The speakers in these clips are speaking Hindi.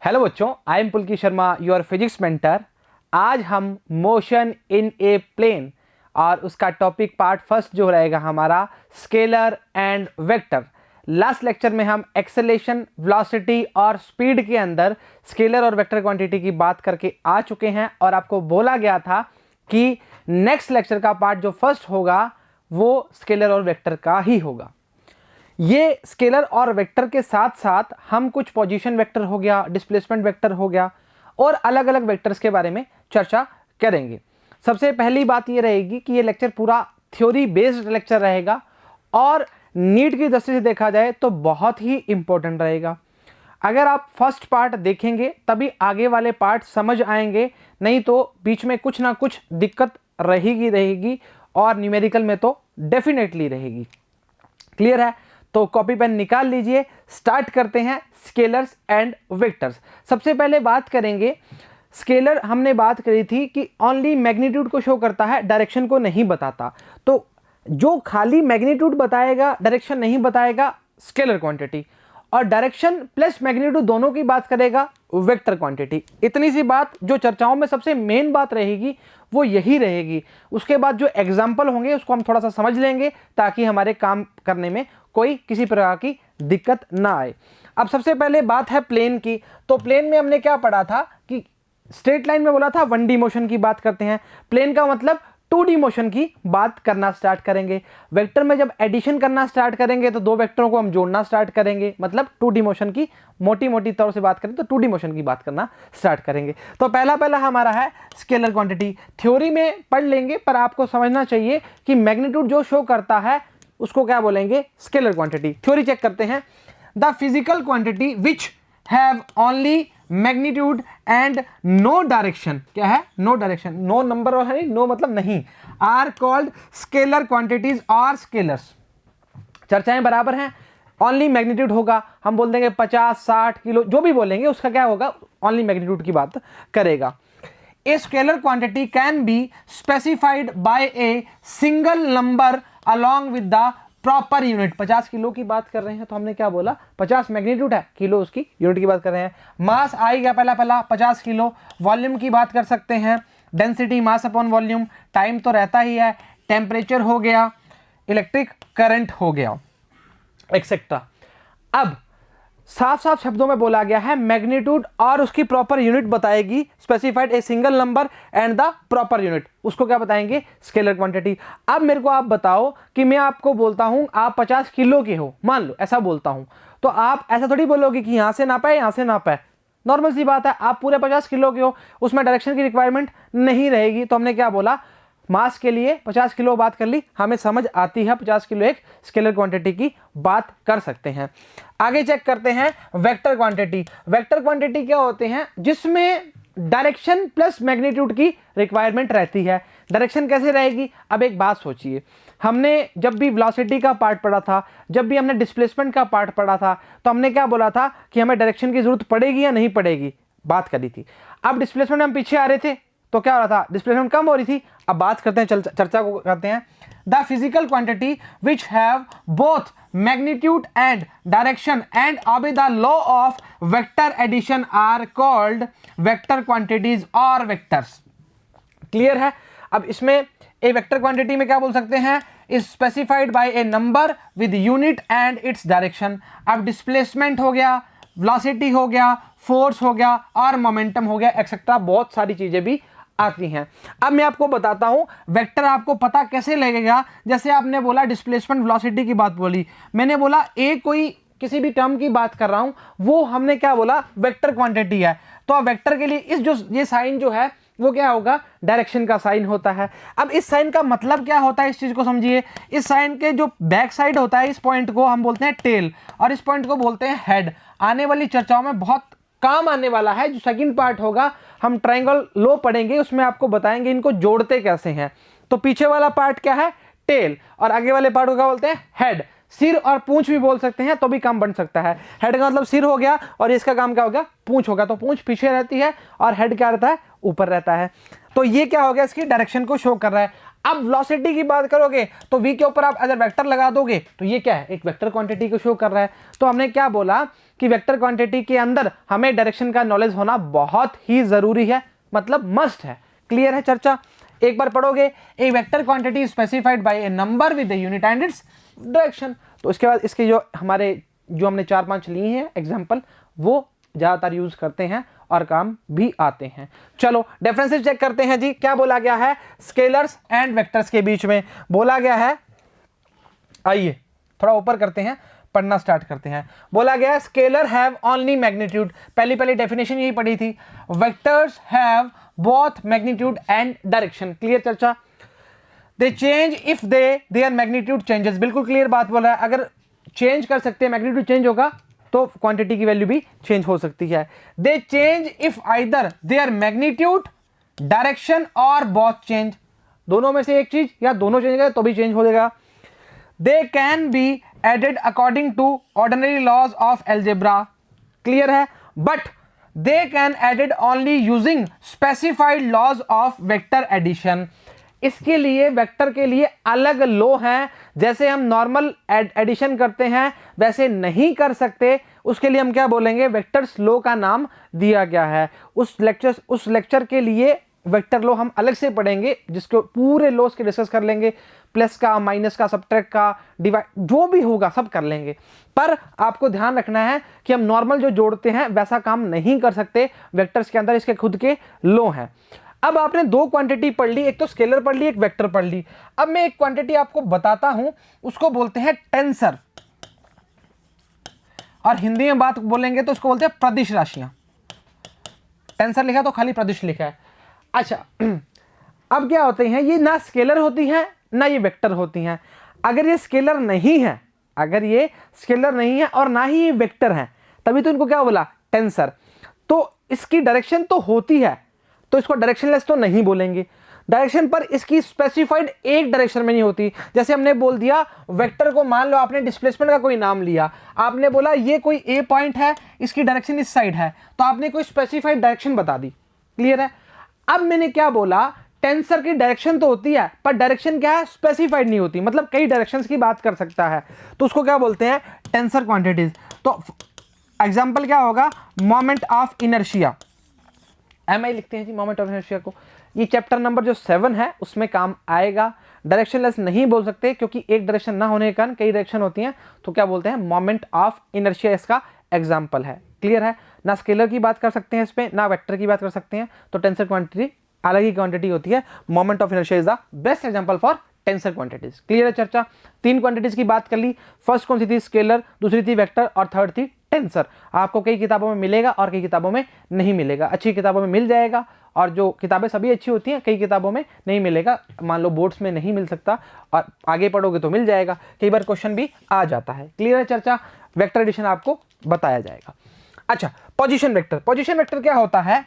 हेलो बच्चों, I am Pulki Sharma, your physics mentor. आज हम मोशन इन ए प्लेन और उसका टॉपिक पार्ट फर्स्ट जो रहेगा हमारा scalar and vector. Last lecture में हम एक्सेलेरेशन, वेलोसिटी और स्पीड के अंदर स्केलर और वेक्टर क्वांटिटी की बात करके आ चुके हैं और आपको बोला गया था कि नेक्स्ट लेक्चर का पार्ट जो फर्स्ट होगा वो स्केलर और वेक्टर का ही होगा। ये स्केलर और वेक्टर के साथ साथ हम कुछ पोजीशन वेक्टर हो गया, डिस्प्लेसमेंट वेक्टर हो गया और अलग अलग वेक्टर्स के बारे में चर्चा करेंगे। सबसे पहली बात ये रहेगी कि ये लेक्चर पूरा थ्योरी बेस्ड लेक्चर रहेगा और नीट की दृष्टि से देखा जाए तो बहुत ही इंपॉर्टेंट रहेगा। अगर आप फर्स्ट पार्ट देखेंगे तभी आगे वाले पार्ट समझ आएंगे, नहीं तो बीच में कुछ ना कुछ दिक्कत रहेगी और न्यूमेरिकल में तो डेफिनेटली रहेगी। क्लियर है? तो कॉपी पेन निकाल लीजिए, स्टार्ट करते हैं स्केलर्स एंड वेक्टर्स। सबसे पहले बात करेंगे स्केलर। हमने बात करी थी कि ओनली मैग्नीट्यूड को शो करता है, डायरेक्शन को नहीं बताता। तो जो खाली मैग्नीट्यूड बताएगा, डायरेक्शन नहीं बताएगा, स्केलर क्वांटिटी, और डायरेक्शन प्लस मैग्नीट्यूड दोनों की बात करेगा वेक्टर क्वांटिटी। इतनी सी बात जो चर्चाओं में सबसे मेन बात रहेगी वो यही रहेगी। उसके बाद जो एग्जाम्पल होंगे उसको हम थोड़ा सा समझ लेंगे ताकि हमारे काम करने में कोई किसी प्रकार की दिक्कत ना आए। अब सबसे पहले बात है प्लेन की। तो प्लेन में हमने क्या पढ़ा था कि स्ट्रेट लाइन में बोला था 1D मोशन की बात करते हैं, प्लेन का मतलब 2D मोशन की बात करना स्टार्ट करेंगे। वेक्टर में जब एडिशन करना स्टार्ट करेंगे तो दो वेक्टरों को हम जोड़ना स्टार्ट करेंगे, मतलब 2D मोशन की मोटी तौर से बात करें तो 2D मोशन की बात करना स्टार्ट करेंगे। तो पहला हमारा है स्केलर क्वांटिटी। थ्योरी में पढ़ लेंगे पर आपको समझना चाहिए कि मैग्नीट्यूड जो शो करता है उसको क्या बोलेंगे, स्केलर क्वांटिटी। थ्योरी चेक करते हैं। The physical quantity which have only magnitude and no direction, क्या है, नो डायरेक्शन, नो नंबर और है, नो मतलब नहीं, आर कॉल्ड स्केलर क्वांटिटीज और स्केलर्स। चर्चाएं बराबर हैं। ओनली मैग्नीट्यूड होगा, हम बोल देंगे 50, 60 किलो, जो भी बोलेंगे उसका क्या होगा, ओनली मैग्नीट्यूड की बात करेगा। A scalar quantity can be specified by a single number along with the proper unit. 50 kilo की बात कर रहे हैं तो हमने क्या बोला, 50 मैग्नीट्यूड है, किलो उसकी यूनिट की बात कर रहे हैं। मास आएगा पहला 50 किलो। वॉल्यूम की बात कर सकते हैं, density mass upon volume. Time तो रहता ही है। टेम्परेचर हो गया, इलेक्ट्रिक करंट हो गया, एक्सेट्रा। अब साफ शब्दों में बोला गया है मैग्नीट्यूड और उसकी प्रॉपर यूनिट बताएगी, specified a single number and the proper unit, उसको क्या बताएंगे, स्केलर क्वांटिटी। अब मेरे को आप बताओ कि मैं आपको बोलता हूं आप 50 किलो के हो, मान लो ऐसा बोलता हूं, तो आप ऐसा थोड़ी बोलोगे कि यहां से नापा है, यहां से नापा है। नॉर्मल सी बात है, आप पूरे 50 किलो के हो, उसमें डायरेक्शन की रिक्वायरमेंट नहीं रहेगी। तो हमने क्या बोला, मास के लिए 50 किलो बात कर ली, हमें समझ आती है 50 किलो एक स्केलर क्वांटिटी की बात कर सकते हैं। आगे चेक करते हैं वेक्टर क्वांटिटी। वेक्टर क्वांटिटी क्या होते हैं, जिसमें डायरेक्शन प्लस मैग्नीट्यूड की रिक्वायरमेंट रहती है। डायरेक्शन कैसे रहेगी, अब एक बात सोचिए, हमने जब भी वेलोसिटी का पार्ट पढ़ा था, जब भी हमने डिस्प्लेसमेंट का पार्ट पढ़ा था, तो हमने क्या बोला था कि हमें डायरेक्शन की जरूरत पड़ेगी या नहीं पड़ेगी, बात करी थी। अब डिस्प्लेसमेंट में हम पीछे आ रहे थे तो क्या हो रहा था, डिस्प्लेसमेंट कम हो रही थी। अब बात करते हैं, चर्चा को करते हैं। The physical quantity which have both magnitude and direction and obey the law of vector addition are called vector quantities और वेक्टर्स। क्लियर है? अब इसमें ए वेक्टर क्वांटिटी में क्या बोल सकते हैं, is specified by a number with unit and its direction. अब डिस्प्लेसमेंट हो गया, वेलोसिटी हो गया, फोर्स हो गया और मोमेंटम हो गया, एक्सेट्रा, बहुत सारी चीजें भी आती हैं। अब मैं आपको बताता हूं वेक्टर आपको पता कैसे लगेगा। जैसे आपने बोला डिस्प्लेसमेंट वेलोसिटी की बात बोली, मैंने बोला ए कोई किसी भी टर्म की बात कर रहा हूं, वो हमने क्या बोला, वेक्टर क्वांटिटी है। तो वेक्टर के लिए इस जो ये साइन जो है वो क्या होगा, डायरेक्शन का साइन होता है। अब इस साइन का मतलब क्या होता है, इस चीज को समझिए। इस साइन के जो बैक साइड होता है, इस पॉइंट को हम बोलते हैं टेल और इस पॉइंट को बोलते हैं हेड। आने वाली चर्चाओं में बहुत काम आने वाला है। जो सेकंड पार्ट होगा हम ट्रायंगल लो पढ़ेंगे, उसमें आपको बताएंगे इनको जोड़ते कैसे हैं। तो पीछे वाला पार्ट क्या है, टेल, और आगे वाले पार्ट को क्या बोलते हैं, हेड। सिर और पूंछ भी बोल सकते हैं तो भी काम बन सकता है। हेड का मतलब सिर हो गया और इसका काम क्या हो गया, पूंछ होगा। तो पूंछ पीछे रहती है और हेड क्या रहता है, ऊपर रहता है। तो ये क्या हो गया, इसकी डायरेक्शन को शो कर रहा है। अब वेलोसिटी की बात करोगे तो v के ऊपर आप अगर वेक्टर लगा दोगे तो ये क्या है, एक वेक्टर क्वांटिटी को शो कर रहा है। तो हमने क्या बोला कि वेक्टर क्वांटिटी के अंदर हमें डायरेक्शन का नॉलेज होना बहुत ही जरूरी है, मतलब मस्ट है। क्लियर है चर्चा? एक बार पढ़ोगे, a vector quantity specified by a number with the unit and its direction. तो उसके बाद इसके जो हमने 4-5 लिए हैं एग्जांपल, वो ज्यादातर यूज करते हैं और काम भी आते हैं। चलो डिफरेंसेस चेक करते हैं जी। क्या बोला गया है स्केलर्स एंड वेक्टर्स के बीच में? बोला गया है, आइए थोड़ा ऊपर करते हैं, पढ़ना स्टार्ट करते हैं। बोला गया स्केलर हैव ओनली मैग्नीट्यूड, पहली डेफिनेशन यही पढ़ी थी। Vectors have both magnitude and direction. Clear चर्चा? They change if their magnitude changes, बिल्कुल क्लियर बात बोला है। अगर चेंज कर सकते हैं, मैग्नीट्यूड चेंज होगा तो क्वांटिटी की वैल्यू भी चेंज हो सकती है। दे change if either there magnitude, direction और बोथ चेंज, दोनों में से एक चीज या दोनों चेंज करें तो भी चेंज हो जाएगा। They can be added according to ordinary laws of algebra. Clear है? But they can added only using specified laws of vector addition. इसके लिए वेक्टर के लिए अलग लॉ हैं, जैसे हम नॉर्मल एडिशन करते हैं वैसे नहीं कर सकते। उसके लिए हम क्या बोलेंगे, वेक्टर्स लॉ का नाम दिया गया है। उस लेक्चर के लिए वेक्टर लॉ हम अलग से पढ़ेंगे, जिसको पूरे लॉस के डिस्कस कर लेंगे, प्लस का, माइनस का, सबट्रैक्ट का, डिवाइड, जो भी होगा सब कर लेंगे। पर आपको ध्यान रखना है कि हम नॉर्मल जो जोड़ते हैं वैसा काम नहीं कर सकते वेक्टर्स के अंदर, इसके खुद के लॉ हैं। अब आपने दो क्वांटिटी पढ़ ली, एक तो स्केलर पढ़ ली, एक वेक्टर पढ़ ली। अब मैं एक क्वांटिटी आपको बताता हूं, उसको बोलते हैं टेंसर, और हिंदी में बात बोलेंगे तो उसको बोलते हैं प्रदिश राशियां। टेंसर लिखा तो खाली प्रदिश लिखा है। अच्छा, अब क्या होते हैं, ये ना स्केलर होती हैं ना ये वेक्टर होती हैं। अगर ये स्केलर नहीं है, और ना ही ये वेक्टर है, तभी तो इनको क्या बोला, टेंसर। तो इसकी डायरेक्शन तो होती है, तो इसको डायरेक्शनलेस तो नहीं बोलेंगे। डायरेक्शन पर इसकी स्पेसिफाइड एक डायरेक्शन में नहीं होती। जैसे हमने बोल दिया वेक्टर को, मान लो आपने डिस्प्लेसमेंट का कोई नाम लिया, आपने बोला ये कोई ए पॉइंट है, इसकी डायरेक्शन इस साइड है, तो आपने कोई स्पेसिफाइड डायरेक्शन बता दी। क्लियर है? अब मैंने क्या बोला, टेंसर की डायरेक्शन तो होती है पर डायरेक्शन क्या है, स्पेसिफाइड नहीं होती, मतलब कई डायरेक्शंस की बात कर सकता है, तो उसको क्या बोलते हैं, टेंसर क्वांटिटीज। तो एग्जांपल क्या होगा, मोमेंट ऑफ इनर्शिया, MI लिखते हैं जी मोमेंट ऑफ इनर्शिया को। ये चैप्टर नंबर जो 7 है उसमें काम आएगा। डायरेक्शनलेस नहीं बोल सकते क्योंकि एक डायरेक्शन ना होने के कारण कई डायरेक्शन होती हैं, तो क्या बोलते हैं, मोमेंट ऑफ इनर्शिया इसका एग्जांपल है। क्लियर है? ना स्केलर की बात कर सकते हैं इसमें, ना वेक्टर की बात कर सकते हैं, तो टेंसर क्वांटिटी अलग ही क्वांटिटी होती है। Moment of inertia is the best example for tensor quantities. Clear है चर्चा? 3 क्वांटिटीज की बात कर ली। फर्स्ट कौन सी थी, स्केलर, दूसरी थी वेक्टर, और थर्ड थी टेंसर। आपको कई किताबों में मिलेगा और कई किताबों में नहीं मिलेगा। अच्छी किताबों में मिल जाएगा, और जो किताबें सभी अच्छी होती हैं, कई किताबों में नहीं मिलेगा। मान लो बोर्ड्स में नहीं मिल सकता, और आगे पढ़ोगे तो मिल जाएगा। कई बार क्वेश्चन भी आ जाता है। क्लियर है चर्चा? वेक्टर एडिशन आपको बताया जाएगा। अच्छा, पोजीशन वेक्टर। पोजीशन वेक्टर क्या होता है,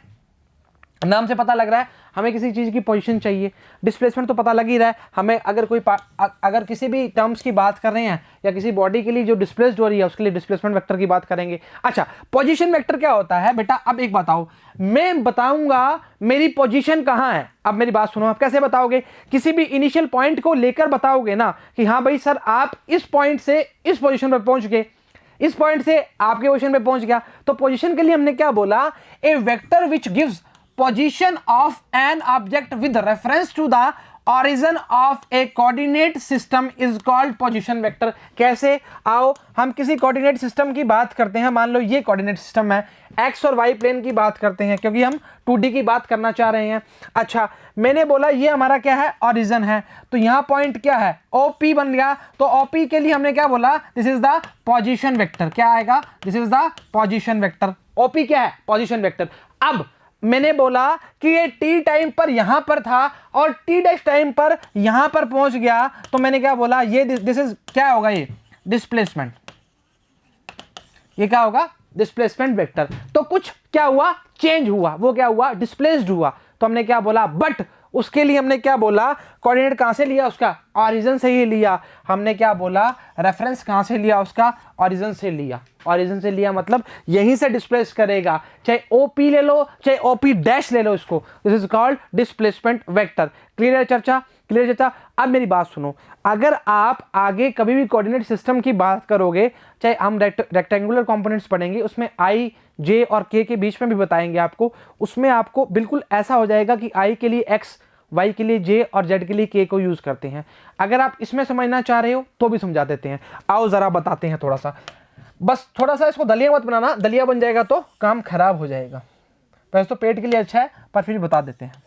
नाम से पता लग रहा है हमें किसी चीज की पोजीशन चाहिए। डिस्प्लेसमेंट तो पता लग ही रहा है हमें, अगर किसी भी टर्म्स की बात कर रहे हैं या किसी बॉडी के लिए जो डिस्प्लेस्ड हो रही है उसके लिए डिस्प्लेसमेंट वेक्टर की बात करेंगे। अच्छा, पोजीशन वेक्टर क्या होता है बेटा, अब एक बताओ, मैं बताऊंगा मेरी पोजीशन कहां है। अब मेरी बात सुनो, आप कैसे बताओगे, किसी भी इनिशियल पॉइंट को लेकर बताओगे ना कि हाँ भाई सर आप इस पॉइंट से इस पोजीशन पर पहुंच गए, इस पॉइंट से आपके पोजीशन पे पहुंच गया। तो पोजीशन के लिए हमने क्या बोला, a vector which gives position of an object with reference to the origin of a coordinate system is called position vector। कैसे, आओ हम किसी कोऑर्डिनेट सिस्टम की बात करते हैं। मान लो ये कोऑर्डिनेट सिस्टम है, एक्स और वाई प्लेन की बात करते हैं क्योंकि हम 2D की बात करना चाह रहे हैं। अच्छा, मैंने बोला ये हमारा क्या है, ओरिजिन है, तो यहाँ पॉइंट क्या है, OP बन गया। तो OP के लिए हमने क्या बोला, this is the position vector. क्या आएगा, this is the position vector. OP क्या है, पोजीशन वेक्टर। अब मैंने बोला कि ये t टाइम पर यहां पर था और t डैश टाइम पर यहां पर पहुंच गया, तो मैंने क्या बोला, ये दिस इज क्या होगा, ये डिस्प्लेसमेंट। ये क्या होगा, डिस्प्लेसमेंट वेक्टर। तो कुछ क्या हुआ, चेंज हुआ, वो क्या हुआ, डिस्प्लेस्ड हुआ। तो हमने क्या बोला, बट उसके लिए हमने क्या बोला, कोऑर्डिनेट कहाँ से लिया उसका, ऑरिजिन से ही लिया। हमने क्या बोला, रेफरेंस कहाँ से लिया उसका, ऑरिजिन से लिया। ऑरिजिन से लिया मतलब यहीं से डिस्प्लेस करेगा, चाहे ओपी ले लो चाहे ओपी डैश ले लो, इसको this is called displacement vector. Clear है चर्चा, क्लियर चर्चा। अब मेरी बात सुनो, अगर आप आगे कभी भी कोऑर्डिनेट सिस्टम की बात करोगे, चाहे हम रेक्टेंगुलर कंपोनेंट्स पढ़ेंगे, उसमें आई जे और के बीच में भी बताएंगे आपको, उसमें आपको बिल्कुल ऐसा हो जाएगा कि आई के लिए एक्स, वाई के लिए जे और जेड के लिए के को यूज करते हैं। अगर आप इसमें समझना चाह रहे हो तो भी समझा देते हैं। आओ जरा बताते हैं थोड़ा सा, बस थोड़ा सा इसको दलिया मत बनाना, दलिया बन जाएगा तो काम खराब हो जाएगा। वैसे तो पेट के लिए अच्छा है पर फिर बता देते हैं।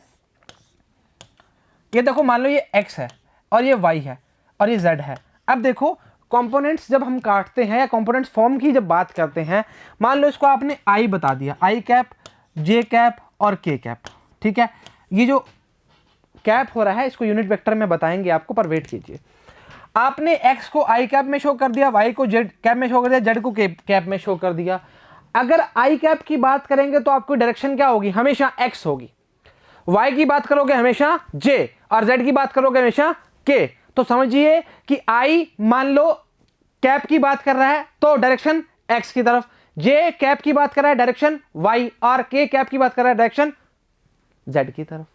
ये देखो, मान लो ये x है और ये y है और ये z है। अब देखो कंपोनेंट्स जब हम काटते हैं या कंपोनेंट्स फॉर्म की जब बात करते हैं, मान लो इसको आपने i बता दिया, i कैप, j कैप और k कैप, ठीक है। ये जो कैप हो रहा है इसको यूनिट वेक्टर में बताएंगे आपको, पर वेट कीजिए। आपने x को i कैप में शो कर दिया, y को z कैप में शो कर दिया, z को k कैप में शो कर दिया। अगर i कैप की बात करेंगे तो आपकी डायरेक्शन क्या होगी, हमेशा x होगी। y की बात करोगे हमेशा j और z की बात करोगे हमेशा k। तो समझिए कि i मान लो कैप की बात कर रहा है तो डायरेक्शन x की तरफ, j कैप की बात कर रहा है डायरेक्शन y और k कैप की बात कर रहा है डायरेक्शन z की तरफ।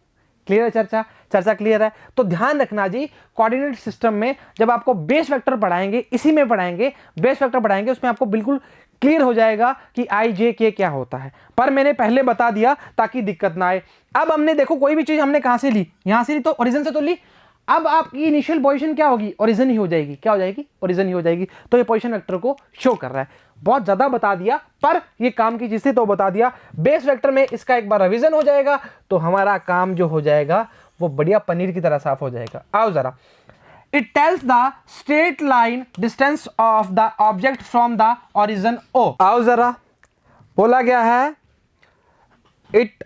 क्लियर है चर्चा, चर्चा क्लियर है। तो ध्यान रखना जी, कोऑर्डिनेट सिस्टम में जब आपको बेस वेक्टर पढ़ाएंगे, इसी में पढ़ाएंगे बेस वेक्टर पढ़ाएंगे, उसमें आपको बिल्कुल क्लियर हो जाएगा कि आई जे के क्या होता है, पर मैंने पहले बता दिया ताकि दिक्कत ना आए। अब हमने देखो कोई भी चीज हमने कहां से ली, यहां से ली तो ओरिजिन से तो ली। अब आपकी इनिशियल पोजीशन क्या होगी, ओरिजिन ही हो जाएगी। क्या हो जाएगी, ओरिजिन ही हो जाएगी। तो ये पोजीशन वेक्टर को शो कर रहा है। बहुत ज्यादा बता दिया पर ये काम की चीज थी तो बता दिया। बेस वेक्टर में इसका एक बार रिवीजन हो जाएगा तो हमारा काम जो हो जाएगा वो बढ़िया पनीर की तरह साफ हो जाएगा। आओ जरा, it tells the straight line distance of the object from the origin O। आओ जरा, बोला गया है it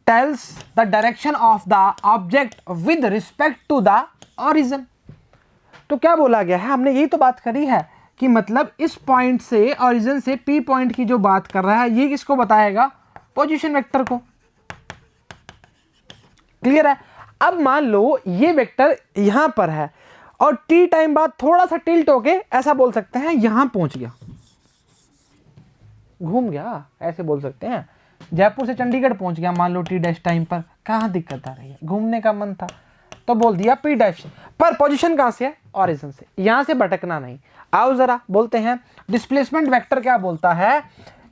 tells the direction of the object with respect to the origin। तो क्या बोला गया है, हमने यही तो बात करी है कि मतलब इस पॉइंट से, origin से P पॉइंट की जो बात कर रहा है ये किसको बताएगा, पोजीशन वेक्टर को। क्लियर है। अब मान लो ये वेक्टर यहां पर है और टी टाइम बाद थोड़ा सा टिल्ट होके ऐसा बोल सकते हैं यहां पहुंच गया, घूम गया, ऐसे बोल सकते हैं। जयपुर से चंडीगढ़ पहुंच गया मान लो टी डैश टाइम पर, कहां दिक्कत आ रही है, घूमने का मन था तो बोल दिया पी डैश, पर पोजीशन कहां से है, ऑरिजिन से, यहां से भटकना नहीं। आओ जरा बोलते हैं डिस्प्लेसमेंट वेक्टर क्या बोलता है,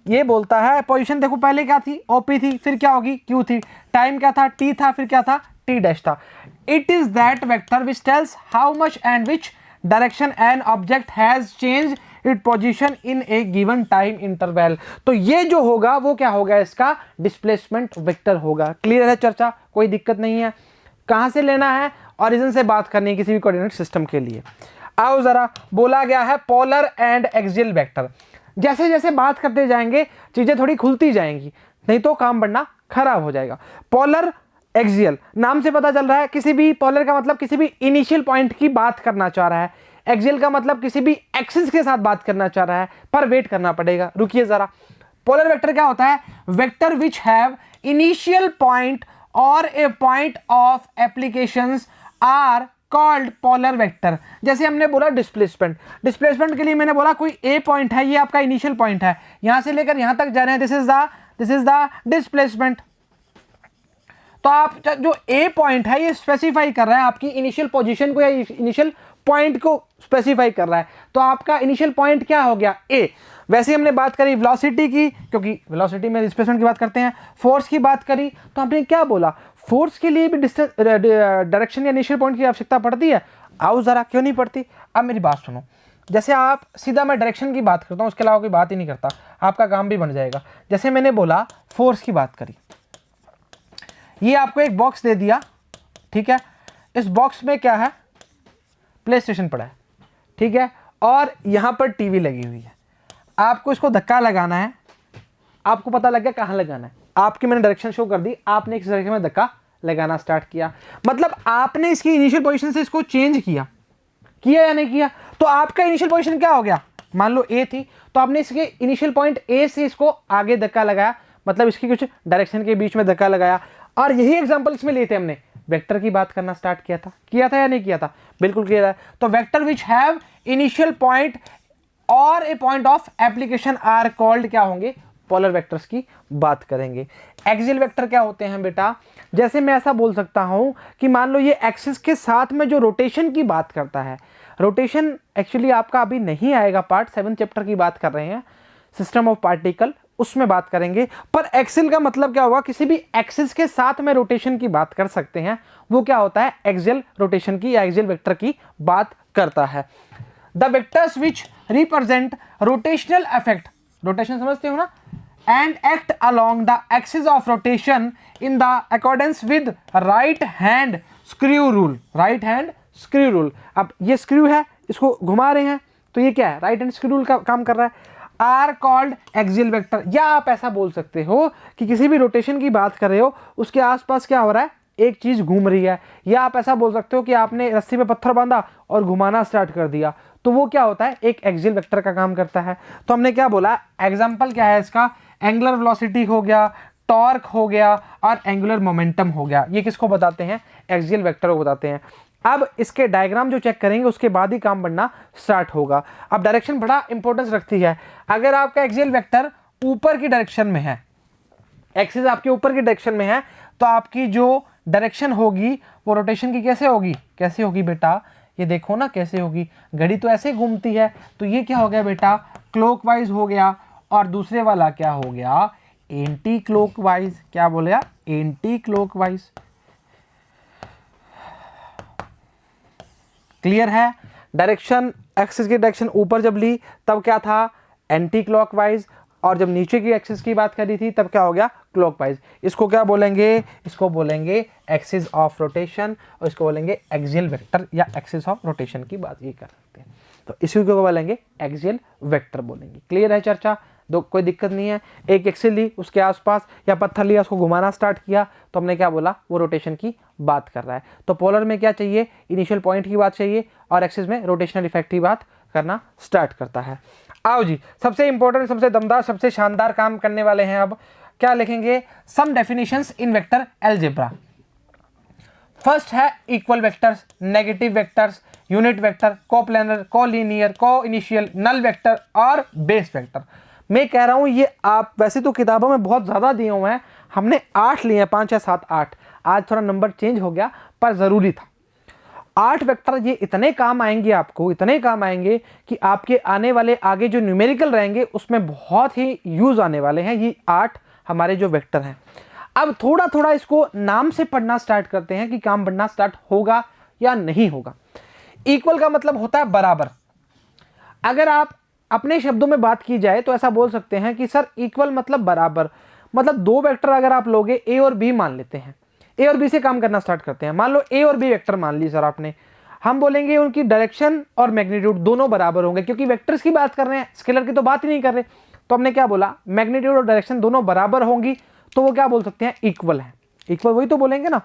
ये बोलता है पोजीशन देखो पहले क्या थी, ओपी थी, फिर क्या होगी क्यू थी, टाइम क्या था टी था, फिर क्या था टी डैश था। It is that vector which tells how much and which direction an object has change it position in A given time interval. तो ये जो होगा वो क्या होगा, इसका डिस्प्लेसमेंट वेक्टर होगा। क्लियर है चर्चा, कोई दिक्कत नहीं है। कहां से लेना है, ऑरिजिन से बात करनी है किसी भी कोऑर्डिनेट सिस्टम के लिए। आओ जरा, बोला गया है पोलर एंड एक्सियल वेक्टर। जैसे जैसे बात करते जाएंगे चीजें थोड़ी खुलती जाएंगी, नहीं तो काम बढ़ना खराब हो जाएगा। पोलर एक्सियल, नाम से पता चल रहा है किसी भी, पोलर का मतलब किसी भी इनिशियल पॉइंट की बात करना चाह रहा है, एक्सियल का मतलब किसी भी एक्सिस के साथ बात करना चाह रहा है, पर वेट करना पड़ेगा, रुकिए जरा। पोलर वेक्टर क्या होता है, vector which have initial point और a point of applications are called polar vector. जैसे हमने बोला डिस्प्लेसमेंट, डिस्प्लेसमेंट के लिए मैंने बोला कोई ए पॉइंट है, ये आपका इनिशियल पॉइंट है, यहां से लेकर यहां तक जा रहे हैं, दिस इज द डिस्प्लेसमेंट। तो आप जो ए पॉइंट है ये स्पेसिफाई कर रहा है आपकी इनिशियल पोजीशन को या इनिशियल पॉइंट को स्पेसिफाई कर रहा है, तो आपका इनिशियल पॉइंट क्या हो गया, ए। वैसे हमने बात करी वेलोसिटी की, क्योंकि वेलोसिटी में डिस्प्लेसमेंट की बात करते हैं, फोर्स की बात करी, तो हमने क्या बोला, फोर्स के लिए भी डायरेक्शन या इनिशियल पॉइंट की आवश्यकता पड़ती है। आओ जरा, क्यों नहीं पड़ती। अब मेरी बात सुनो, जैसे आप सीधा मैं डायरेक्शन की बात करता हूँ, उसके अलावा कोई बात ही नहीं करता, आपका काम भी बन जाएगा। जैसे मैंने बोला फोर्स की बात करी, ये आपको एक बॉक्स दे दिया, ठीक है, इस बॉक्स में क्या है, प्ले स्टेशन पड़ा है, ठीक है, और यहां पर टीवी लगी हुई है। आपको इसको धक्का लगाना है, आपको पता लग गया कहां लगाना है, आपकी मैंने डायरेक्शन शो कर दी, आपने इस डायरेक्शन में धक्का लगाना स्टार्ट किया, मतलब आपने इसकी इनिशियल पोजीशन से इसको चेंज किया या नहीं किया। तो आपका इनिशियल पोजीशन क्या हो गया, मान लो ए थी, तो आपने इसके इनिशियल पॉइंट ए से इसको आगे धक्का लगाया, मतलब इसकी कुछ डायरेक्शन के बीच में धक्का लगाया। और यही एग्जांपल इसमें लेते हैं हमने, वेक्टर की बात करना स्टार्ट किया था या नहीं किया था? बिल्कुल क्लियर है। तो vector which have initial point और a point of application are called क्या होंगे? पोलर वेक्टर्स की बात करेंगे। एक्सियल वेक्टर क्या होते हैं बेटा? जैसे मैं ऐसा बोल सकता हूं कि मान लो ये एक्सिस के साथ में जो रोटेशन की बात करता है, रोटेशन एक्चुअली आपका अभी नहीं आएगा, पार्ट 7 चैप्टर की बात कर रहे हैं, सिस्टम ऑफ पार्टिकल, उसमें बात करेंगे। पर एक्सिल का मतलब क्या होगा? किसी भी एक्सिस के साथ में रोटेशन की बात कर सकते हैं, वो क्या होता है? एक्सियल रोटेशन की या एक्सियल वेक्टर की बात करता है। The vectors which represent rotational effect, rotation समझते हो ना, and act along the axis of rotation in the accordance with right hand screw rule. Right hand screw rule, अब ये स्क्रू है, इसको घुमा रहे हैं, तो ये क्या है? राइट हैंड स्क्रू रूल का काम कर रहा है। Are called axial vector. या आप ऐसा बोल सकते हो कि किसी भी रोटेशन की बात कर रहे हो, उसके आसपास क्या हो रहा है? एक चीज घूम रही है। या आप ऐसा बोल सकते हो कि आपने रस्सी पे पत्थर बांधा और घुमाना स्टार्ट कर दिया, तो वो क्या होता है? एक एक्सियल वेक्टर का काम करता है। तो हमने क्या बोला? एग्जाम्पल क्या है इसका? एंगुलर वेलोसिटी हो गया, टॉर्क हो गया और एंगुलर मोमेंटम हो गया। ये किसको बताते हैं? एक्सियल वेक्टर को बताते हैं। अब इसके डायग्राम जो चेक करेंगे उसके बाद ही काम बनना स्टार्ट होगा। अब डायरेक्शन बड़ा इंपॉर्टेंस रखती है। अगर आपका एक्सियल वेक्टर ऊपर की डायरेक्शन में है, एक्सिस आपके ऊपर की डायरेक्शन में है, तो आपकी जो डायरेक्शन होगी वो रोटेशन की कैसे होगी? कैसे होगी बेटा? ये देखो ना कैसे होगी, घड़ी तो ऐसे घूमती है, तो ये क्या हो गया बेटा? क्लॉकवाइज हो गया। और दूसरे वाला क्या हो गया? Anti clockwise. क्या बोले? Anti clockwise. क्लियर है? डायरेक्शन, एक्सिस की डायरेक्शन ऊपर जब ली तब क्या था? एंटी क्लॉकवाइज, और जब नीचे की एक्सिस की बात करी थी तब क्या हो गया? क्लॉकवाइज। इसको क्या बोलेंगे? इसको बोलेंगे एक्सिस ऑफ रोटेशन, और इसको बोलेंगे एक्सियल वेक्टर या एक्सिस ऑफ रोटेशन की बात ये कर सकते हैं। तो इसी को बोलेंगे एक्सियल वेक्टर बोलेंगे। क्लियर है चर्चा? दो कोई दिक्कत नहीं है। एक एक्सिस ली, उसके आसपास या पत्थर लिया, उसको घुमाना स्टार्ट किया, तो हमने क्या बोला? वो रोटेशन की बात कर रहा है। तो पोलर में क्या चाहिए? इनिशियल पॉइंट की बात चाहिए, और एक्सिस में रोटेशनल इफेक्ट की बात करना स्टार्ट करता है। आओ जी, सबसे इंपॉर्टेंट, सबसे दमदार, सबसे शानदार काम करने वाले हैं। अब क्या लिखेंगे? Some definitions in vector algebra. First है equal vectors, negative vectors, unit vector, coplanar, collinear, coinitial, null vector और बेस वेक्टर। मैं कह रहा हूं ये आप वैसे तो किताबों में बहुत ज्यादा दिए हुए हैं, हमने 8 लिए हैं, 5 या 7 8, आज थोड़ा नंबर चेंज हो गया पर जरूरी था। 8 वेक्टर ये इतने काम आएंगे आपको, इतने काम आएंगे कि आपके आने वाले आगे जो न्यूमेरिकल रहेंगे उसमें बहुत ही यूज आने वाले हैं ये 8 हमारे जो वेक्टर हैं। अब थोड़ा थोड़ा इसको नाम से पढ़ना स्टार्ट करते हैं कि काम बनना स्टार्ट होगा या नहीं होगा। इक्वल का मतलब होता है बराबर। अगर आप अपने शब्दों में बात की जाए तो ऐसा बोल सकते हैं कि सर इक्वल मतलब बराबर, मतलब 2 वेक्टर अगर आप लोगे, ए और बी मान लेते हैं, ए और बी से काम करना स्टार्ट करते हैं। मान लो ए और बी वेक्टर मान ली सर आपने, हम बोलेंगे उनकी डायरेक्शन और मैग्नीट्यूड दोनों बराबर होंगे, क्योंकि वेक्टर्स की बात कर रहे हैं, स्केलर की तो बात ही नहीं कर रहे। तो हमने क्या बोला? मैग्नीट्यूड और डायरेक्शन दोनों बराबर होंगी, तो वो क्या बोल सकते हैं? इक्वल है। इक्वल वही तो बोलेंगे ना।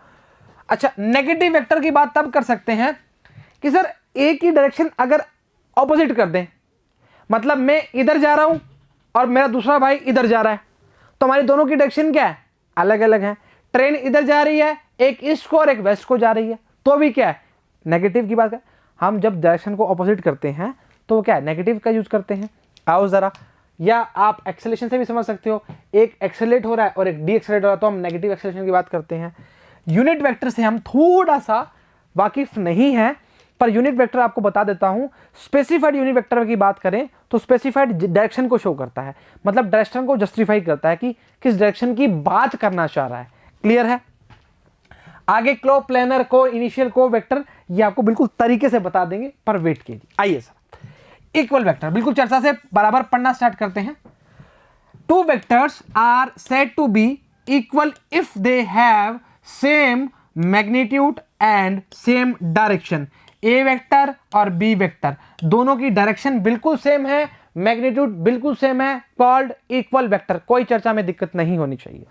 अच्छा, नेगेटिव वेक्टर की बात तब कर सकते हैं कि सर ए की डायरेक्शन अगर ऑपोजिट कर दें, मतलब मैं इधर जा रहा हूं और मेरा दूसरा भाई इधर जा रहा है, तो हमारी दोनों की डायरेक्शन क्या है? अलग अलग है। ट्रेन इधर जा रही है, एक ईस्ट को और एक वेस्ट को जा रही है, तो भी क्या है? नेगेटिव की बात है। हम जब डायरेक्शन को ऑपोजिट करते हैं तो वो क्या है? नेगेटिव का यूज करते हैं। आओ जरा, या आप एक्सेलेरेशन से भी समझ सकते हो, एक एक्सेलरेट हो रहा है और एक डी एक्सेलरेट हो रहा है, तो हम नेगेटिव एक्सेलरेशन की बात करते हैं। यूनिट वेक्टर से हम थोड़ा सा वाकिफ नहीं है, पर यूनिट वेक्टर आपको बता देता हूं। स्पेसिफाइड यूनिट वेक्टर की बात करें तो स्पेसिफाइड डायरेक्शन को शो करता है, मतलब डायरेक्शन को जस्टिफाई करता है कि किस डायरेक्शन की बात करना चाह रहा है। क्लियर है? आगे क्लो प्लेनर, को इनिशियल, को वेक्टर, ये आपको बिल्कुल तरीके से बता देंगे, पर वेट कीजिए। आइए सर, इक्वल वेक्टर बिल्कुल चर्चा से बराबर पढ़ना स्टार्ट करते हैं। 2 vectors are said to be equal if they have same magnitude and same direction. A vector और बी वेक्टर दोनों की डायरेक्शन बिल्कुल सेम है, मैग्नीट्यूड बिल्कुल सेम है, कॉल्ड इक्वल वेक्टर। कोई चर्चा में दिक्कत नहीं होनी चाहिए।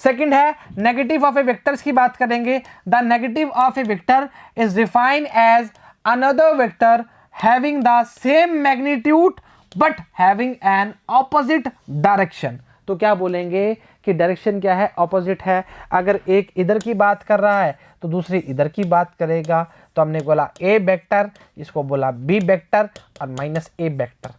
सेकंड है नेगेटिव ऑफ ए वेक्टर्स की बात करेंगे। The negative of a vector is defined as another vector having the same magnitude but having an opposite direction. तो क्या बोलेंगे कि डायरेक्शन क्या है, ऑपोजिट है। अगर एक इधर की बात कर रहा है तो दूसरी इधर की बात करेगा। तो हमने बोला ए वेक्टर, इसको बोला बी वेक्टर और माइनस ए वेक्टर।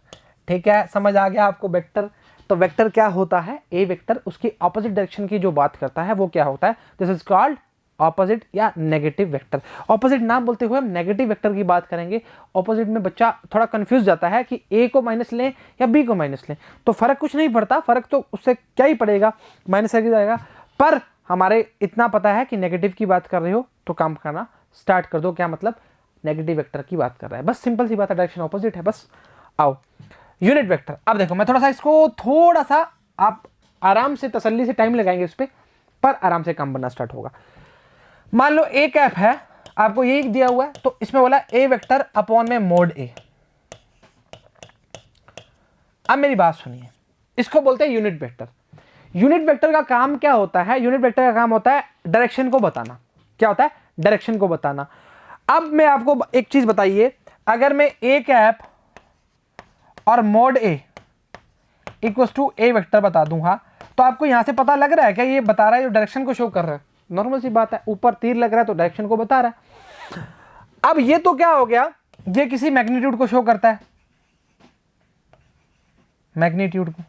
ठीक है, समझ आ गया आपको वेक्टर। तो वेक्टर क्या होता है, ए वेक्टर उसकी ऑपोजिट डायरेक्शन की जो बात करता है वो क्या होता है, दिस इज कॉल्ड ऑपोजिट या नेगेटिव वेक्टर। ऑपोजिट नाम बोलते हुए हम नेगेटिव वेक्टर की बात करेंगे। ऑपोजिट में बच्चा थोड़ा कंफ्यूज जाता है कि ए को माइनस लें या बी को माइनस लें, तो फर्क कुछ नहीं पड़ता, फर्क तो उससे क्या ही पड़ेगा, माइनस करके जाएगा। पर हमारे इतना पता है कि नेगेटिव की बात कर रहे हो तो काम करना स्टार्ट कर दो, क्या मतलब नेगेटिव वेक्टर की बात कर रहा है, बस सिंपल सी बात है, डायरेक्शन ऑपोजिट है बस। आओ यूनिट वेक्टर। अब देखो मैं थोड़ा सा इसको थोड़ा सा आप आराम से तसल्ली से टाइम लगाएंगे उस पर आराम से काम बनना स्टार्ट होगा। मान लो ए कैप है, आपको यही दिया हुआ है, तो इसमें बोला ए वेक्टर अपॉन में मोड ए। अब मेरी बात सुनिए, इसको बोलते हैं यूनिट वेक्टर। यूनिट वेक्टर का काम क्या होता है, यूनिट वेक्टर का काम होता है डायरेक्शन को बताना। क्या होता है, डायरेक्शन को बताना। अब मैं आपको एक चीज बताइए, अगर मैं ए कैप और mod A equal to A vector बता दूंगा तो आपको यहां से पता लग रहा है क्या, ये बता रहा है जो डायरेक्शन को शो कर रहा है, नॉर्मल सी बात है, ऊपर तीर लग रहा है तो डायरेक्शन को बता रहा है। अब ये तो क्या हो गया, ये किसी मैग्नीट्यूड को शो करता है, मैग्नीट्यूड को,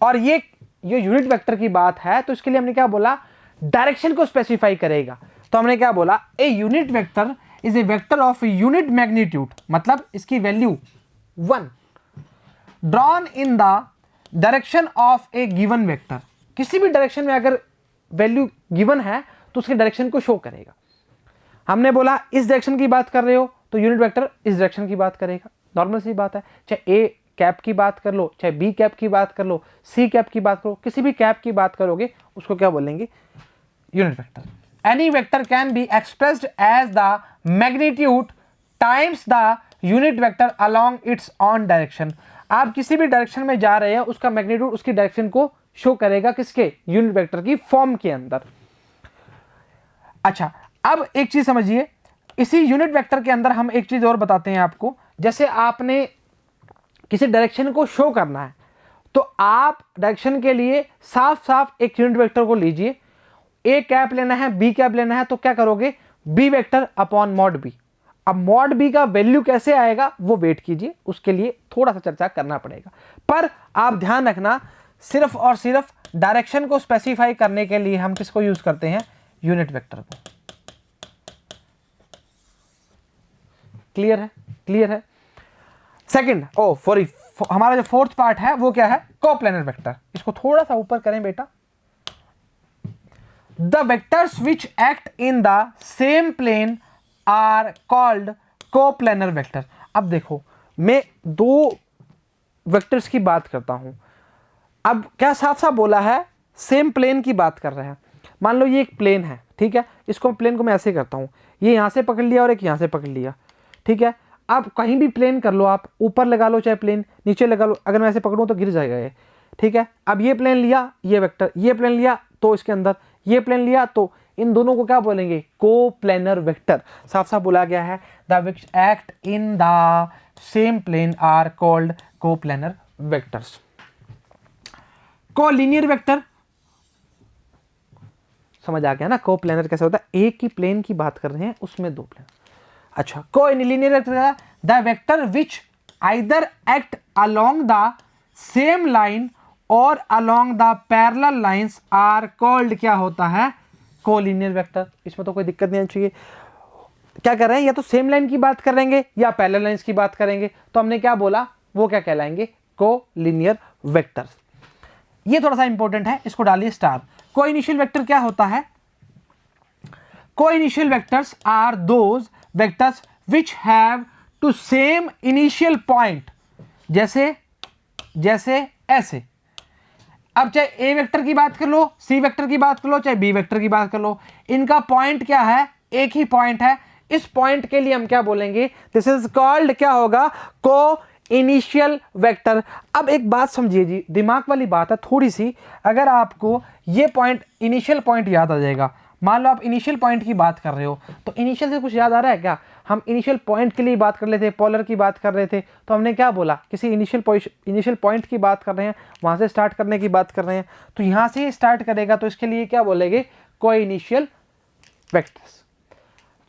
और ये यूनिट वेक्टर की बात है तो इसके लिए हमने क्या बोला, डायरेक्शन को स्पेसिफाई करेगा। तो हमने क्या बोला, a unit vector is a vector of unit magnitude, मतलब इसकी value 1 drawn in the direction of a given vector. किसी भी डायरेक्शन में अगर वैल्यू गिवन है तो उसके डायरेक्शन को शो करेगा। हमने बोला इस डायरेक्शन की बात कर रहे हो तो यूनिट वेक्टर इस डायरेक्शन की बात करेगा, नॉर्मल सी बात है। चाहे ए कैप की बात कर लो, चाहे बी कैप की बात कर लो, सी कैप की बात करो, किसी भी कैप की बात करोगे उसको क्या बोलेंगे, unit vector. Any vector can be expressed as the magnitude times the unit vector along its own direction. आप किसी भी डायरेक्शन में जा रहे हैं उसका मैग्नीट्यूड उसकी डायरेक्शन को शो करेगा, किसके, यूनिट वेक्टर की फॉर्म के अंदर। अच्छा, अब एक चीज समझिए, इसी यूनिट वेक्टर के अंदर हम एक चीज और बताते हैं आपको। जैसे आपने किसी डायरेक्शन को शो करना है तो आप डायरेक्शन के लिए साफ साफ एक यूनिट वेक्टर को लीजिए। ए कैप लेना है, बी कैप लेना है, तो क्या करोगे, B vector upon mod B. अब मॉड बी का वैल्यू कैसे आएगा वो वेट कीजिए, उसके लिए थोड़ा सा चर्चा करना पड़ेगा। पर आप ध्यान रखना, सिर्फ और सिर्फ डायरेक्शन को स्पेसिफाई करने के लिए हम किसको यूज करते हैं, यूनिट वेक्टर को। क्लियर है, क्लियर है। सेकंड, हमारा जो फोर्थ पार्ट है वो क्या है, कोप्लेनर वेक्टर। इसको थोड़ा सा ऊपर करें बेटा। The vectors which act in the same plane are called coplanar vector. अब देखो मैं दो वेक्टर्स की बात करता हूं, अब क्या साफ साफ बोला है, सेम प्लेन की बात कर रहे हैं। मान लो ये एक प्लेन है, ठीक है, इसको प्लेन को मैं ऐसे करता हूं, ये यहां से पकड़ लिया और एक यहां से पकड़ लिया, ठीक है। अब कहीं भी प्लेन कर लो, आप ऊपर लगा लो चाहे प्लेन नीचे लगा लो, अगर मैं ऐसे पकड़ूं तो गिर जाएगा ये, ठीक है। अब ये प्लेन लिया, ये वेक्टर, ये प्लेन लिया तो इसके अंदर, ये प्लेन लिया तो इन दोनों को क्या बोलेंगे, कोप्लेनर वेक्टर। साफ साफ बोला गया है, the which act in the same plane are called coplanar vectors. Collinear vector समझ आ गया ना, कोप्लेनर कैसे होता है, एक ही प्लेन की बात कर रहे हैं उसमें दो प्लेन। अच्छा, collinear vector, the vector which either act along the same line और along the parallel lines are called क्या होता है, कोलिनियर वेक्टर। इसमें तो कोई दिक्कत नहीं आनी चाहिए। क्या कर रहे हैं, या तो सेम लाइन की बात करेंगे या पैरेलल लाइंस की बात करेंगे, तो हमने क्या बोला, वो क्या कहलाएंगे, कोलिनियर वेक्टर्स। ये थोड़ा सा इंपॉर्टेंट है, इसको डालिए स्टार। कोइनिशियल वेक्टर क्या होता है, coinitial vectors are those vectors which have to same initial point, जैसे जैसे ऐसे। अब चाहे ए वेक्टर की बात कर लो, सी वेक्टर की बात कर लो, चाहे बी वेक्टर की बात कर लो, इनका पॉइंट क्या है, एक ही पॉइंट है। इस पॉइंट के लिए हम क्या बोलेंगे, दिस इज कॉल्ड क्या होगा, को इनिशियल वेक्टर। अब एक बात समझिए जी, दिमाग वाली बात है थोड़ी सी, अगर आपको ये पॉइंट इनिशियल पॉइंट याद आ जाएगा, मान लो आप इनिशियल पॉइंट की बात कर रहे हो, तो इनिशियल से कुछ याद आ रहा है क्या, हम इनिशियल पॉइंट के लिए बात कर रहे थे, पोलर की बात कर रहे थे, तो हमने क्या बोला, किसी इनिशियल पॉइंट की बात कर रहे हैं, वहाँ से स्टार्ट करने की बात कर रहे हैं, तो यहाँ से ही स्टार्ट करेगा, तो इसके लिए क्या बोलेंगे, कोई इनिशियल वेक्टर्स।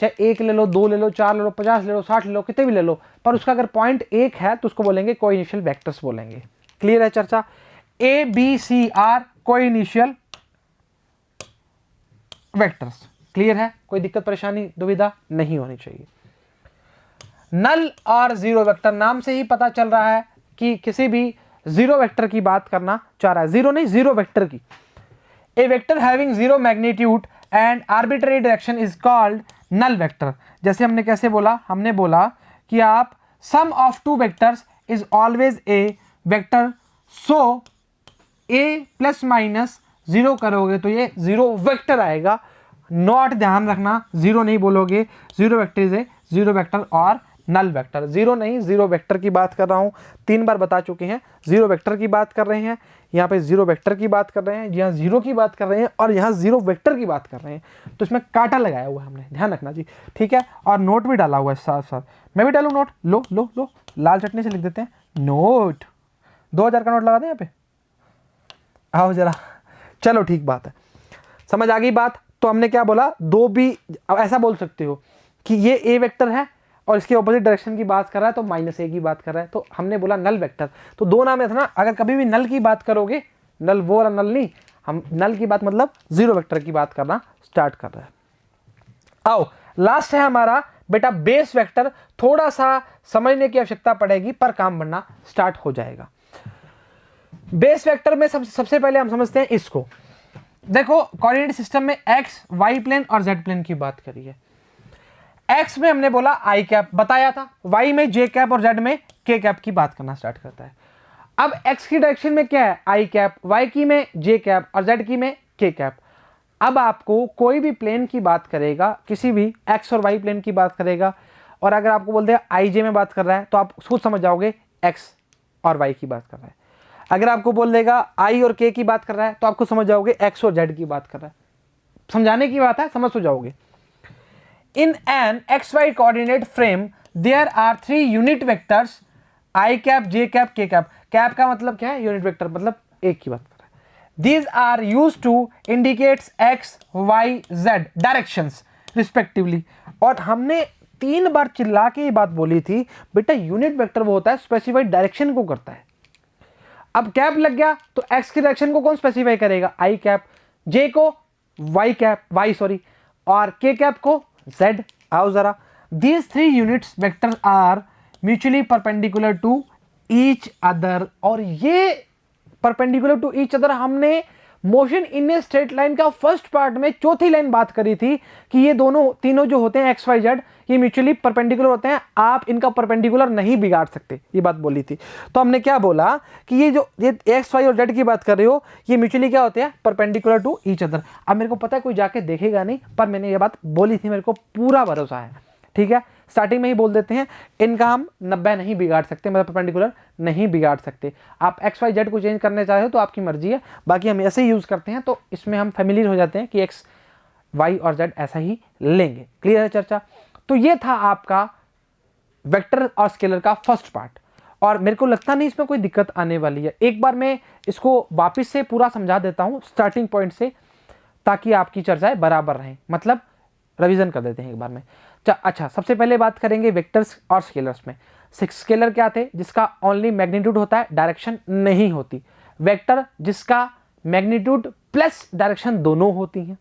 चाहे 1 ले लो, 2 ले लो, 4 ले लो, 50 ले लो, 60 ले लो, कितने भी ले लो, पर उसका अगर पॉइंट 1 है तो उसको बोलेंगे कोई इनिशियल वेक्टर्स बोलेंगे। क्लियर है चर्चा? ए बी सी आर कोई इनिशियल वेक्टर्स। क्लियर है? कोई दिक्कत परेशानी दुविधा नहीं होनी चाहिए। नल और जीरो वेक्टर, नाम से ही पता चल रहा है कि किसी भी जीरो वेक्टर की बात करना चाह रहा है, जीरो नहीं, जीरो वेक्टर की। A vector having zero magnitude and arbitrary direction is called null vector. जैसे हमने कैसे बोला, हमने बोला कि आप sum of two vectors is always a vector, so A plus minus zero करोगे तो ये जीरो वेक्टर आएगा। नॉट, ध्यान रखना, जीरो नहीं बोलोगे, zero vector is A zero vector और नल वेक्टर। जीरो नहीं, जीरो वेक्टर की बात कर रहा हूँ, 3 बार बता चुके हैं। जीरो वेक्टर की बात कर रहे हैं, यहाँ पे जीरो वेक्टर की बात कर रहे हैं, यहाँ जीरो की बात कर रहे हैं और यहाँ जीरो वेक्टर की बात कर रहे हैं। तो इसमें कांटा लगाया हुआ है हमने, ध्यान रखना जी, ठीक है। और नोट भी डाला हुआ है साथ साथ, मैं भी डालूँ नोट, लो लो लो, लाल चटनी से लिख देते हैं नोट। 2000 का नोट लगा दें यहाँ पे, आओ जरा, चलो ठीक बात है, समझ आ गई बात। तो हमने क्या बोला, दो भी, अब ऐसा बोल सकते हो कि ये ए वेक्टर है और इसके ऑपोजिट डायरेक्शन की बात कर रहा है तो माइनस ए की बात कर रहा है, तो हमने बोला नल वेक्टर। तो दो नाम है ना, अगर कभी भी नल की बात करोगे, नल वो वाला नल नहीं, हम नल की बात मतलब जीरो वेक्टर की बात करना स्टार्ट कर रहे हैं। आओ लास्ट है हमारा बेटा बेस वेक्टर, थोड़ा सा समझने की आवश्यकता पड़ेगी पर काम बनना स्टार्ट हो जाएगा। बेस वेक्टर में सबसे पहले हम समझते हैं इसको। देखो कोऑर्डिनेट सिस्टम में एक्स वाई प्लेन और जेड प्लेन की बात करी है। एक्स में हमने बोला आई कैप बताया था, वाई में जे कैप और जेड में के कैप की बात करना स्टार्ट करता है। अब एक्स की डायरेक्शन में क्या है, आई कैप, वाई की में जे कैप और जेड की में के कैप। अब आपको कोई भी प्लेन की बात करेगा, किसी भी एक्स और वाई प्लेन की बात करेगा, और अगर आपको बोल दे आई जे में बात कर रहा है तो आप खुद समझ जाओगे एक्स और वाई की बात कर रहा है। अगर आपको बोल देगा आई और के की बात कर रहा है तो आपको समझ जाओगे एक्स और जेड की बात कर रहा है। समझाने की बात है, समझ तो जाओगे। In an X Y coordinate frame there are 3 unit vectors I cap, J cap, K cap. Cap का मतलब क्या है, यूनिट वेक्टर, मतलब एक की बात कर रहा है। These are used to indicates X Y Z directions respectively. और हमने 3 बार चिल्ला के ये बात बोली थी बेटा, यूनिट वेक्टर वो होता है स्पेसिफाइड डायरेक्शन को करता है। अब कैप लग गया तो एक्स की डायरेक्शन को कौन स्पेसिफाई करेगा, आई कैप, जे को वाई कैप, वाई सॉरी, और के कैप को जेड। आओ जरा, these 3 units vector are mutually perpendicular to each other. और ये परपेंडिकुलर टू ईच अदर हमने motion in a straight line का फर्स्ट पार्ट में चौथी लाइन बात करी थी कि ये दोनों तीनों जो होते हैं एक्स वाई जेड, ये म्यूचुअली परपेंडिकुलर होते हैं, आप इनका परपेंडिकुलर नहीं बिगाड़ सकते, ये बात बोली थी। तो हमने क्या बोला कि ये जो ये एक्स वाई और जेड की बात कर रहे हो, ये म्यूचुअली क्या होते हैं, परपेंडिकुलर टू ईच अदर। अब मेरे को पता है कोई जाके देखेगा नहीं, पर मैंने ये बात बोली थी, मेरे को पूरा भरोसा है, ठीक है। स्टार्टिंग में ही बोल देते हैं, इनका हम 90 नहीं बिगाड़ सकते, मतलब परपेंडिकुलर नहीं बिगाड़ सकते। आप एक्स वाई जेड को चेंज करने चाहे हो तो आपकी मर्जी है, बाकी हम ऐसे ही यूज़ करते हैं तो इसमें हम फेमिलियर हो जाते हैं कि एक्स वाई और जेड ऐसा ही लेंगे। क्लियर है चर्चा? तो ये था आपका वेक्टर और स्केलर का फर्स्ट पार्ट, और मेरे को लगता नहीं इसमें कोई दिक्कत आने वाली है। एक बार मैं इसको वापस से पूरा समझा देता हूँ स्टार्टिंग पॉइंट से, ताकि आपकी चर्चाएं बराबर रहें, मतलब रिवीजन कर देते हैं एक बार में। अच्छा, सबसे पहले बात करेंगे वेक्टर्स और स्केलर्स में। स्केलर क्या थे, जिसका ओनली मैग्नीट्यूड होता है, डायरेक्शन नहीं होती। वेक्टर जिसका मैग्नीट्यूड प्लस डायरेक्शन दोनों होती हैं,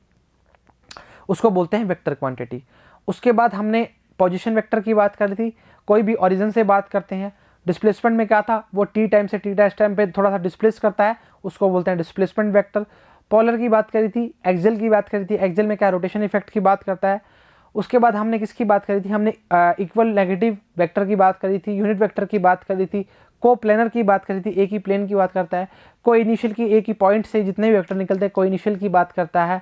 उसको बोलते हैं वेक्टर क्वांटिटी। उसके बाद हमने पोजीशन वेक्टर की बात करी थी, कोई भी ओरिजिन से बात करते हैं। डिस्प्लेसमेंट में क्या था, वो टी टाइम से टी डैश टाइम पे थोड़ा सा डिस्प्लेस करता है, उसको बोलते हैं डिस्प्लेसमेंट वेक्टर। पोलर की बात करी थी, एक्सेल की बात करी थी, एक्सेल में क्या रोटेशन इफेक्ट की बात करता है। उसके बाद हमने किसकी बात करी थी, हमने इक्वल नेगेटिव वेक्टर की बात करी थी, यूनिट वेक्टर की बात करी थी, को प्लेनर की बात करी थी, एक ही प्लेन की बात करता है, को इनिशियल की एक ही पॉइंट से जितने भी वेक्टर निकलते हैं को इनिशियल की बात करता है।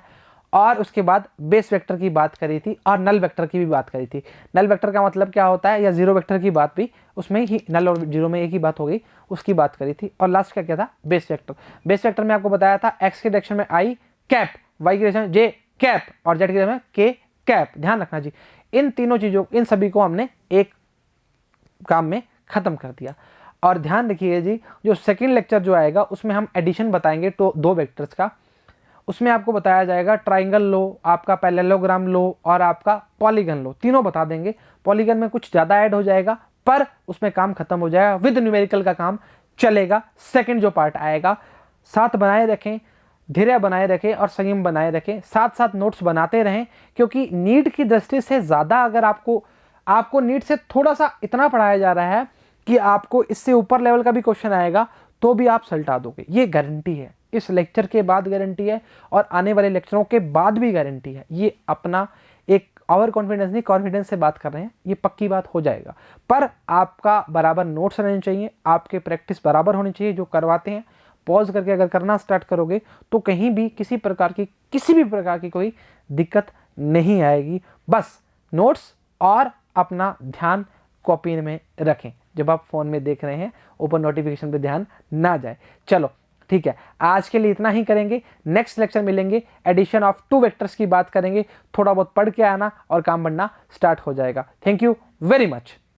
और उसके बाद बेस वेक्टर की बात करी थी और नल वेक्टर की भी बात करी थी। नल वेक्टर का मतलब क्या होता है, या जीरो वेक्टर की बात भी, उसमें ही नल और जीरो में एक ही बात हो गई, उसकी बात करी थी। और लास्ट का क्या था, बेस वेक्टर। बेस वेक्टर में आपको बताया था एक्स के डायरेक्शन में आई कैप, वाई की डायरेक्शन में जे कैप और जेड की डायरेक्शन में के कैप। ध्यान रखना जी, इन तीनों चीज़ों, इन सभी को हमने एक काम में ख़त्म कर दिया। और ध्यान रखिए जी, जो सेकंड लेक्चर जो आएगा उसमें हम एडिशन बताएंगे तो 2 वेक्टर्स का। उसमें आपको बताया जाएगा ट्राइंगल लो, आपका पैरेललोग्राम लो और आपका पॉलीगन लो, तीनों बता देंगे। पॉलीगन में कुछ ज़्यादा ऐड हो जाएगा पर उसमें काम खत्म हो जाएगा, विद न्यूमेरिकल का काम चलेगा। सेकंड जो पार्ट आएगा, साथ बनाए रखें, धैर्य बनाए रखें और संयम बनाए रखें, साथ साथ नोट्स बनाते रहें, क्योंकि नीट की दृष्टि से ज़्यादा अगर आपको नीट से थोड़ा सा इतना पढ़ाया जा रहा है कि आपको इससे ऊपर लेवल का भी क्वेश्चन आएगा तो भी आप सल्टा दोगे, ये गारंटी है। इस लेक्चर के बाद गारंटी है और आने वाले लेक्चरों के बाद भी गारंटी है। ये अपना एक ओवर कॉन्फिडेंस नहीं, कॉन्फिडेंस से बात कर रहे हैं, ये पक्की बात हो जाएगा। पर आपका बराबर नोट्स रहने चाहिए, आपके प्रैक्टिस बराबर होनी चाहिए। जो करवाते हैं पॉज करके अगर करना स्टार्ट करोगे तो कहीं भी किसी भी प्रकार की कोई दिक्कत नहीं आएगी। बस नोट्स और अपना ध्यान कॉपी में रखें, जब आप फोन में देख रहे हैं ऊपर नोटिफिकेशन पे ध्यान ना जाए। चलो ठीक है, आज के लिए इतना ही करेंगे। नेक्स्ट लेक्चर मिलेंगे, एडिशन ऑफ 2 वेक्टर्स की बात करेंगे। थोड़ा बहुत पढ़ के आना और काम बनना स्टार्ट हो जाएगा। Thank you very much.